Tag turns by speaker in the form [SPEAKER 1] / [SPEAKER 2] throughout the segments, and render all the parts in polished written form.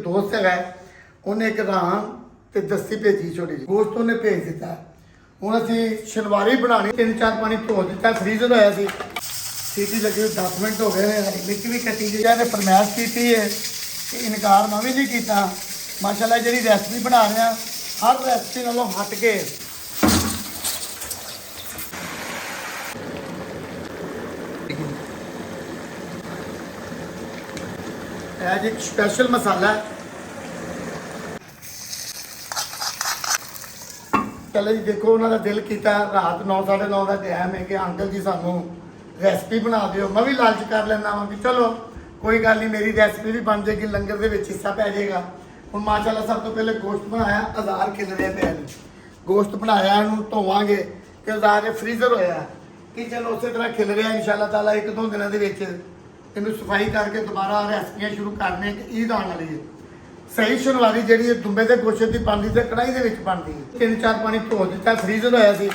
[SPEAKER 1] दोस्त है उन्हें एक राम ते दस्ती भेजी छोटी जी गोश्त उन्हें भेज दिता हूँ असी शनवारी बनानी 3-4 पानी धो दिता फ्रीजर होया सी सीटी लगी 10 मिनट हो गए हरी मिर्च भी कटी जी ने फरमाइश की है इनकार मैं भी नहीं किया माशाल्लाह जी रेसिपी बना रहे हैं हर रेसिपी नालों हट के आज एक स्पेशल मसाला है चलो जी देखो उन्होंने दिल किया रात 9-9:30 का टाइम है कि अंकल जी सानू रेसिपी बना दियो मैं भी लालच कर लेना वा कि चलो कोई गल नहीं मेरी रेसिपी भी बन जाएगी लंगर के हिस्सा पै जाएगा हम माशाल्लाह सब तो पहले गोश्त बनाया आधार खिलरे पे गोश्त बनाया इन्हू धोवांगे तो आधार फ्रीजर होया कि चलो उस तरह खिल रहा इंशाल्लाह ताला 1-2 दिनों के इन्हू सफाई करके दोबारा रेसिपियाँ शुरू करने ईद आने वाली है सही शनवारी जी दुंबे के गोश्त की बनती तो कढ़ाई के बनती है 3-4 पानी धो दिता फ्रीजर होया सी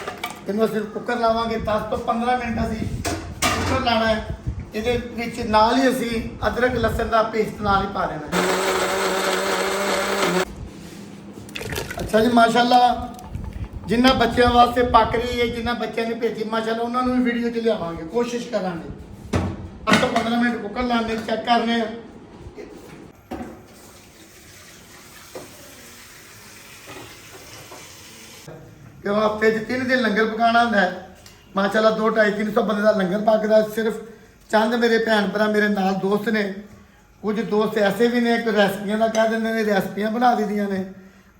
[SPEAKER 1] इन्हू असीं कुकर लावांगे 10 तो 15 मिनट असीं कुकर लाना है ये नाल ही असीं अदरक लसन का पेस्ट नाल ही पा देना। अच्छा जी माशाल्लाह जिन्होंने बच्चों वास्ते पक रही है जिन्होंने बच्चों ने भेजी माशाल्लाह उन्होंने भी वीडियो च लियावांगे कोशिश करांगे 10 तो 15 मिनट कुकर लाने चेक करने क्यों हफ्ते 3 दिन लंगर पकाना होंदा है माशाल्लाह 200-250-300 बंदे का लंगर पकदा सिर्फ चंद मेरे भैन भरा मेरे नाल दोस्त ने कुछ दोस्त ऐसे भी ने एक रेसिपियां का कह देंगे ने रेसिपियां बना दीदियां ने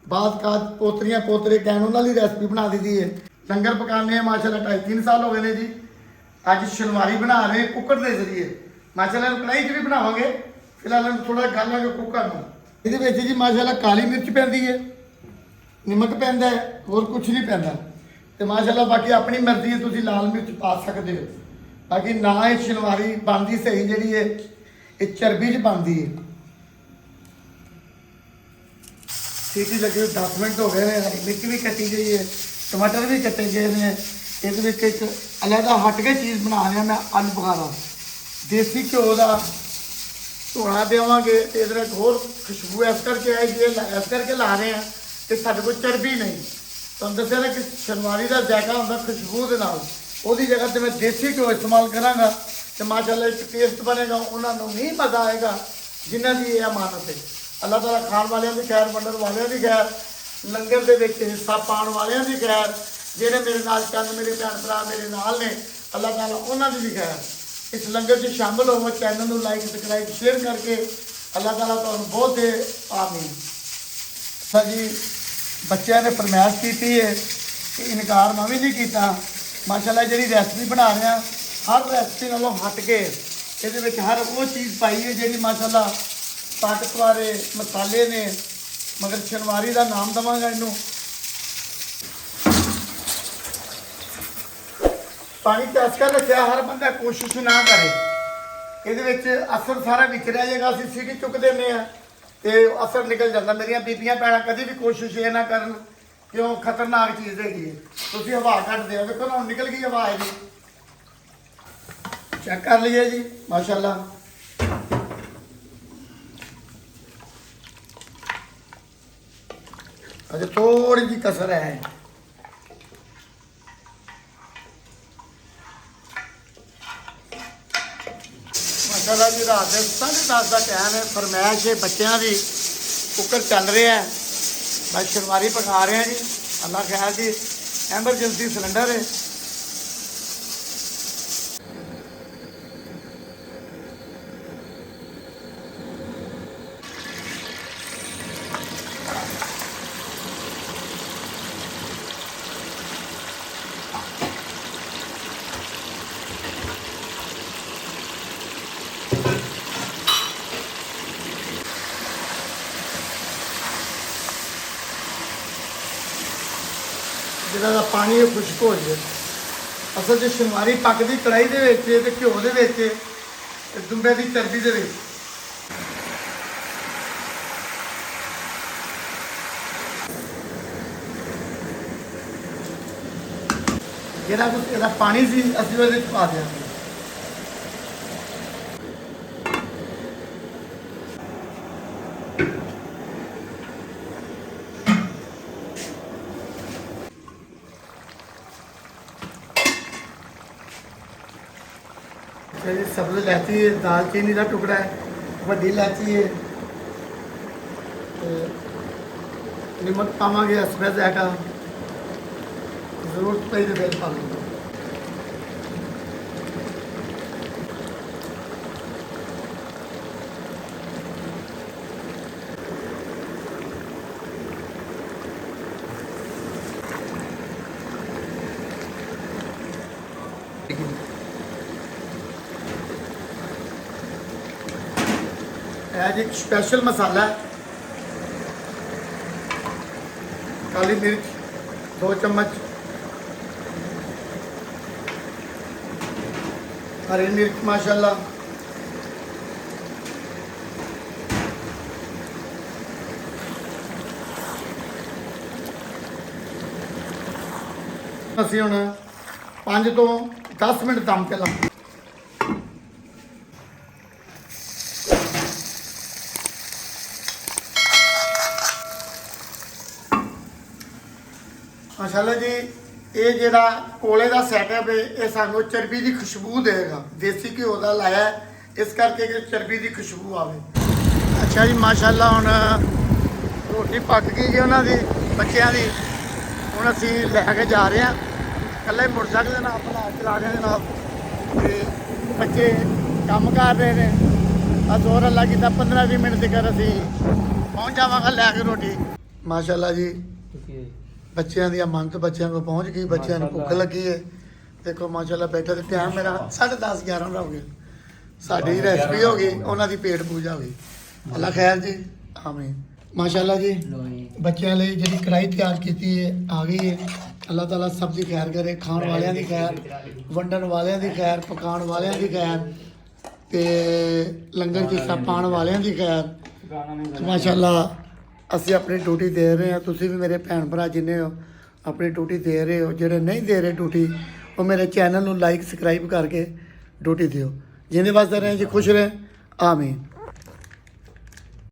[SPEAKER 1] बाद का पोतरियां पोतरे कहन उन्होंने रेसिपी बना दी है लंगर पकाने माशाल्लाह 2.5-3 साल हो गए ने जी अज शनवारी बना रहे हैं कुकर के जरिए माशाल्लाह कढ़ाई च भी बनावांगे फिलहाल थोड़ा गालांगे कुकर में ये जी माशाल्लाह काली मिर्च पैंदी है नमक पैंदा है होर कुछ नहीं पैंदा तो माशाल्लाह बाकी अपनी मर्जी है तुसीं लाल मिर्च पा सकते हो बाकी ना ये शनवारी बनती सही जी है ये चर्बी च बनती है सीटी लगी 10 मिनट हो गए हरी मिर्च भी कटी गई है टमाटर भी कटे गए हैं ये एक अलहदा हट के चीज़ बना रहा मैं आलू बुखारा देसी घ्यो का धोना देवांगे इधर एक होर खुशबू इस करके आएगी इस करके ला रहे हैं तो साढ़े को चर्बी नहीं तो दसिया ना कि शनवारी का जायका होंगे खुशबू के नाल ओदी जगह तो मैं देसी घ्यो इस्तेमाल कराँगा तो माशाल्लाह एक टेस्ट बनेगा उन्होंने नहीं मज़ा आएगा जिन्हों की ये अमानत है अल्लाह ताला खाण वालों की खैर वंडण वालों की खैर लंगर के हिस्सा पाने वालों की खैर जेडे मेरे नाल चंद मेरे भैन भरा मेरे नाल ने अल्लाह ताला उन्होंने भी खैर इस लंगर से शामिल हो चैनल को लाइक सबसक्राइब शेयर करके अल्लाह ताला तुहानूं बहुत दे आमीन। अच्छा जी बच्चों ने फरमाइश की है कि इनकार मैं भी नहीं किया माशाल्लाह जी रेसिपी बना रहे हैं हर रेसिपी नालों हट के ये हर वो चीज़ पाई है जी माशाल्लाह ताकत वाले मसाले ने मगर शनवारी का नाम देवांगा इनू पानी चस कर रखा हर बंदा कोशिश ना करे ये असर सारा विच रह जाएगा असं सीटी चुक देने तो असर निकल जाता मेरिया बीबियां भैन कभी भी कोशिश ये ना करन क्यों खतरनाक चीज़ हैगी तुम हवा कट दो देखो ना निकल गई हवा है जी चेक कर लीजिए जी माशाल्लाह अजे थोड़ी जी कसर है माशाल्लाह जी रात 10:30 का टाइम है फरमाइश है बच्चों की कुकर चल रहे हैं बस शनवारी पका रहे हैं जी अल्लाह खैर जी एमरजेंसी सिलेंडर है जिहदा पानी खुश्क हो जाए असल जो शनवारी पकदी कढ़ाई के घ्यो के दुंबे की चर्बी के ਜਿਹੜਾ ਕੁਝ ਇਹਦਾ ਪਾਣੀ ਸੀ ਅਸੀਂ ਉਹਦੇ ਵਿੱਚ ਪਾ ਦਿਆਂਗੇ। ये सब्ज़ इलायची है, दालचीनी का टुकड़ा है, वड्डी इलायची है, नमक पावे हसबे जायका जरूरत पई तो फिर पा लूँगा। आज एक स्पेशल मसाला है, काली मिर्च 2 चम्मच, हरी मिर्च माशाल्लाह, ਅਸੀਂ ਹੁਣ 5 ਤੋਂ 10 ਮਿੰਟ ਦਮ ਤੇ ਲਾਵਾਂਗੇ। माशाल्लाह जी ये ਜਿਹੜਾ ਕੋਲੇ ਦਾ ਸੈਟਅਪ ਹੈ ਇਹ ਸਾਨੂੰ ਚਰਬੀ ਦੀ ਖੁਸ਼ਬੂ ਦੇਗਾ। ਦੇਸੀ ਘਿਓ ਦਾ ਲਾਇਆ ਹੈ, ਇਸ ਕਰਕੇ ਕਿ ਚਰਬੀ ਦੀ ਖੁਸ਼ਬੂ ਆਵੇ। ਅੱਛਾ ਜੀ ਮਾਸ਼ਾਅੱਲਾ ਹੁਣ ਰੋਟੀ ਪੱਕ ਗਈ ਜੀ ਉਹਨਾਂ ਦੀ ਬੱਚਿਆਂ ਦੀ। ਹੁਣ ਅਸੀਂ ਲੈ ਕੇ ਜਾ ਰਹੇ ਹਾਂ, ਇਕੱਲੇ ਮੋਟਰਸਾਈਕਲ ਦੇ ਨਾਲ ਬਣਾ ਚਲਾ ਰਹੇ ਜਨਾਬ, ਤੇ ਬੱਚੇ ਕੰਮ ਕਰ ਰਹੇ ਨੇ। ਆ ਜ਼ੋਰ ਅੱਲਾ ਕੀਤਾ 15-20 ਮਿੰਟ ਤੱਕ ਅਸੀਂ ਪਹੁੰਚ ਜਾਵਾਂਗੇ ਲੈ ਕੇ ਰੋਟੀ। ਮਾਸ਼ਾਅੱਲਾ ਜੀ ਬੱਚਿਆਂ ਦੀਆਂ ਮੰਨਤ ਬੱਚਿਆਂ ਕੋਲ ਪਹੁੰਚ ਗਈ, ਬੱਚਿਆਂ ਨੂੰ ਭੁੱਖ ਲੱਗੀ ਹੈ। ਦੇਖੋ ਮਾਸ਼ਾਅੱਲਾ ਬੈਠਾ ਤੇ ਟਾਈਮ ਮੇਰਾ 10:30-11 ਦਾ ਹੋ ਗਿਆ। ਸਾਡੀ ਰੈਸਪੀ ਹੋ ਗਈ, ਉਹਨਾਂ ਦੀ ਪੇਟ ਪੂਜਾ ਹੋ ਗਈ। ਅੱਲਾ ਖੈਰ ਜੀ, ਆਮੀਨ। ਮਾਸ਼ਾਅੱਲਾ ਜੀ ਬੱਚਿਆਂ ਲਈ ਜਿਹੜੀ ਕੜਾਹੀ ਤਿਆਰ ਕੀਤੀ ਹੈ ਆ ਗਈ ਹੈ। ਅੱਲਾਹ ਤਾਲਾ ਸਭ ਦੀ ਖੈਰ ਕਰੇ, ਖਾਣ ਵਾਲਿਆਂ ਦੀ ਖੈਰ, ਵੰਡਣ ਵਾਲਿਆਂ ਦੀ ਖੈਰ, ਪਕਾਉਣ ਵਾਲਿਆਂ ਦੀ ਖੈਰ, ਤੇ ਲੰਗਰ ਜਿਸਾ ਪਾਉਣ ਵਾਲਿਆਂ ਦੀ ਖੈਰ। ਮਾਸ਼ਾਅੱਲਾ ਅਸੀਂ ਆਪਣੀ ਡਿਊਟੀ ਦੇ ਰਹੇ ਹਾਂ, ਤੁਸੀਂ ਵੀ ਮੇਰੇ ਭੈਣ ਭਰਾ ਜਿੰਨੇ ਹੋ ਆਪਣੀ ਡਿਊਟੀ ਦੇ ਰਹੇ ਹੋ। ਜਿਹੜੇ ਨਹੀਂ ਦੇ ਰਹੇ ਡਿਊਟੀ ਉਹ ਮੇਰੇ ਚੈਨਲ ਨੂੰ ਲਾਈਕ ਸਬਸਕ੍ਰਾਈਬ ਕਰਕੇ ਡਿਊਟੀ ਦਿਓ। ਜਿੰਦੇ ਵਾਸਤੇ ਰਹੇ ਜੀ ਖੁਸ਼ ਰਹੇ, ਆਮੀਨ।